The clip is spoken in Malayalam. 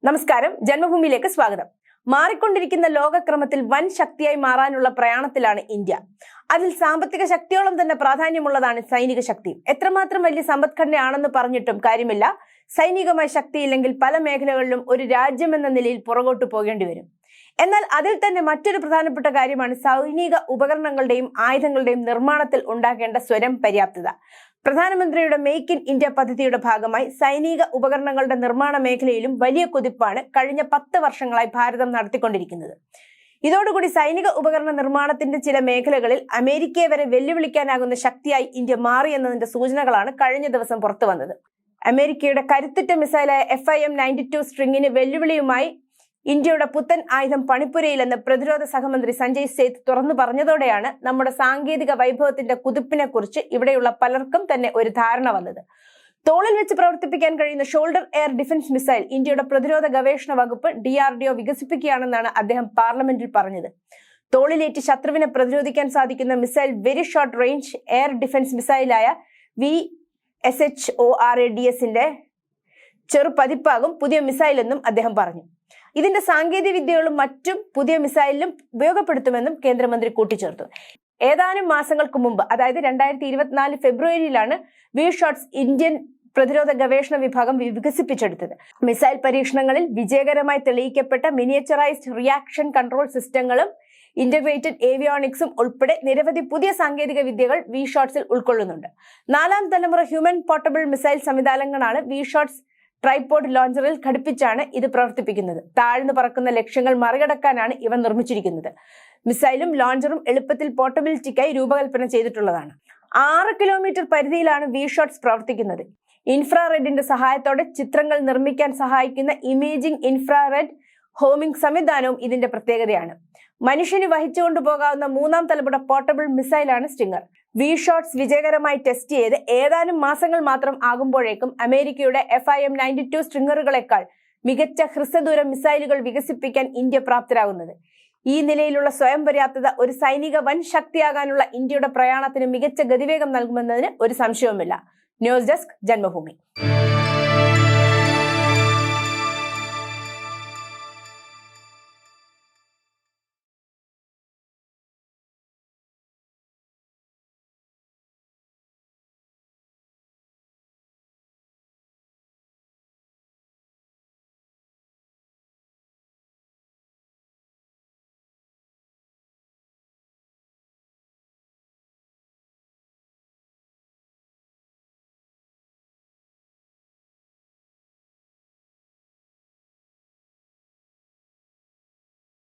നമസ്കാരം, ജന്മഭൂമിയിലേക്ക് സ്വാഗതം. മാറിക്കൊണ്ടിരിക്കുന്ന ലോകക്രമത്തിൽ വൻ ശക്തിയായി മാറാനുള്ള പ്രയാണത്തിലാണ് ഇന്ത്യ. അതിൽ സാമ്പത്തിക ശക്തിയോളം തന്നെ പ്രാധാന്യമുള്ളതാണ് സൈനിക ശക്തി. എത്രമാത്രം വലിയ സമ്പദ്ഘടനയാണെന്ന് പറഞ്ഞിട്ടും കാര്യമില്ല. സൈനികമായ ശക്തിയില്ലെങ്കിൽ പല മേഖലകളിലും ഒരു രാജ്യമെന്ന നിലയിൽ പുറകോട്ട് പോകേണ്ടി വരും. എന്നാൽ അതിൽ തന്നെ മറ്റൊരു പ്രധാനപ്പെട്ട കാര്യമാണ് സൈനിക ഉപകരണങ്ങളുടെയും ആയുധങ്ങളുടെയും നിർമ്മാണത്തിൽ ഉണ്ടാകേണ്ട സ്വയം പര്യാപ്തത. പ്രധാനമന്ത്രിയുടെ മേക്ക് ഇൻ ഇന്ത്യ പദ്ധതിയുടെ ഭാഗമായി സൈനിക ഉപകരണങ്ങളുടെ നിർമ്മാണ മേഖലയിലും വലിയ കുതിപ്പാണ് കഴിഞ്ഞ 10 വർഷങ്ങളായി ഭാരതം നടത്തിക്കൊണ്ടിരിക്കുന്നത്. ഇതോടുകൂടി സൈനിക ഉപകരണ നിർമ്മാണത്തിന്റെ ചില മേഖലകളിൽ അമേരിക്കയെ വരെ വെല്ലുവിളിക്കാനാകുന്ന ശക്തിയായി ഇന്ത്യ മാറിയെന്നതിന്റെ സൂചനകളാണ് കഴിഞ്ഞ ദിവസം പുറത്തു വന്നത്. അമേരിക്കയുടെ കരുത്തുറ്റ മിസൈലായ FIM-92 സ്ട്രിങ്ങിന് വെല്ലുവിളിയുമായി ഇന്ത്യയുടെ പുത്തൻ ആയുധം പണിപ്പുരയിലെന്ന് പ്രതിരോധ സഹമന്ത്രി സഞ്ജയ് സേത്ത് തുറന്നു പറഞ്ഞതോടെയാണ് നമ്മുടെ സാങ്കേതിക വൈഭവത്തിന്റെ കുതിപ്പിനെ കുറിച്ച് ഇവിടെയുള്ള പലർക്കും തന്നെ ഒരു ധാരണ വന്നത്. തോളിൽ വെച്ച് പ്രവർത്തിപ്പിക്കാൻ കഴിയുന്ന ഷോൾഡർ എയർ ഡിഫൻസ് മിസൈൽ ഇന്ത്യയുടെ പ്രതിരോധ ഗവേഷണ വകുപ്പ് DRDO വികസിപ്പിക്കുകയാണെന്നാണ് അദ്ദേഹം പാർലമെന്റിൽ പറഞ്ഞത്. തോളിലേറ്റ് ശത്രുവിനെ പ്രതിരോധിക്കാൻ സാധിക്കുന്ന missile very short range air defence മിസൈലായ VSHORADSന്റെ ചെറുപതിപ്പാകും പുതിയ മിസൈലെന്നും അദ്ദേഹം പറഞ്ഞു. ഇതിന്റെ സാങ്കേതിക വിദ്യകളും മറ്റും പുതിയ മിസൈലിലും ഉപയോഗപ്പെടുത്തുമെന്നും കേന്ദ്രമന്ത്രി കൂട്ടിച്ചേർത്തു. ഏതാനും മാസങ്ങൾക്ക് മുമ്പ്, അതായത് 2024 ഫെബ്രുവരിയിലാണ് V-ഷോട്ട്സ് ഇന്ത്യൻ പ്രതിരോധ ഗവേഷണ വിഭാഗം വികസിപ്പിച്ചെടുത്തത്. മിസൈൽ പരീക്ഷണങ്ങളിൽ വിജയകരമായി തെളിയിക്കപ്പെട്ട മിനിയേച്ചറൈസ്ഡ് റിയാക്ഷൻ കൺട്രോൾ സിസ്റ്റങ്ങളും ഇന്റഗ്രേറ്റഡ് ഏവിയോണിക്സും ഉൾപ്പെടെ നിരവധി പുതിയ സാങ്കേതിക വിദ്യകൾ V-ഷോട്ട്സിൽ ഉൾക്കൊള്ളുന്നുണ്ട്. 4ാം തലമുറ ഹ്യൂമൻ പോർട്ടബിൾ മിസൈൽ സംവിധാനങ്ങളാണ് V-ഷോട്ട്സ് ട്രൈപോഡ് ലോഞ്ചറിൽ ഘടിപ്പിച്ചാണ് ഇത് പ്രവർത്തിപ്പിക്കുന്നത്. താഴ്ന്നു പറക്കുന്ന ലക്ഷ്യങ്ങൾ മറികടക്കാനാണ് ഇവ നിർമ്മിച്ചിരിക്കുന്നത്. മിസൈലും ലോഞ്ചറും എളുപ്പത്തിൽ പോർട്ടബിലിറ്റിക്കായി രൂപകൽപ്പന ചെയ്തിട്ടുള്ളതാണ്. 6 കിലോമീറ്റർ പരിധിയിലാണ് V-ഷോട്ട്സ് പ്രവർത്തിക്കുന്നത്. ഇൻഫ്രാറെഡിന്റെ സഹായത്തോടെ ചിത്രങ്ങൾ നിർമ്മിക്കാൻ സഹായിക്കുന്ന ഇമേജിംഗ് ഇൻഫ്രാറെഡ് ഹോമിംഗ് സംവിധാനവും ഇതിന്റെ പ്രത്യേകതയാണ്. മനുഷ്യന് വഹിച്ചുകൊണ്ടു പോകാവുന്ന 3ാം തലമുറ പോർട്ടബിൾ മിസൈലാണ് സ്റ്റിംഗർ. V-ഷോട്ട്സ് വിജയകരമായി ടെസ്റ്റ് ചെയ്ത് ഏതാനും മാസങ്ങൾ മാത്രം ആകുമ്പോഴേക്കും അമേരിക്കയുടെ FIM-92 സ്ട്രിംഗറുകളെക്കാൾ മികച്ച ഹ്രസ്വദൂര മിസൈലുകൾ വികസിപ്പിക്കാൻ ഇന്ത്യ പ്രാപ്തരാകുന്നത്. ഈ നിലയിലുള്ള സ്വയം പര്യാപ്തത ഒരു സൈനിക വൻ ശക്തിയാകാനുള്ള ഇന്ത്യയുടെ പ്രയാണത്തിന് മികച്ച ഗതിവേഗം നൽകുമെന്നതിന് ഒരു സംശയവുമില്ല. News desk, Janmabhumi.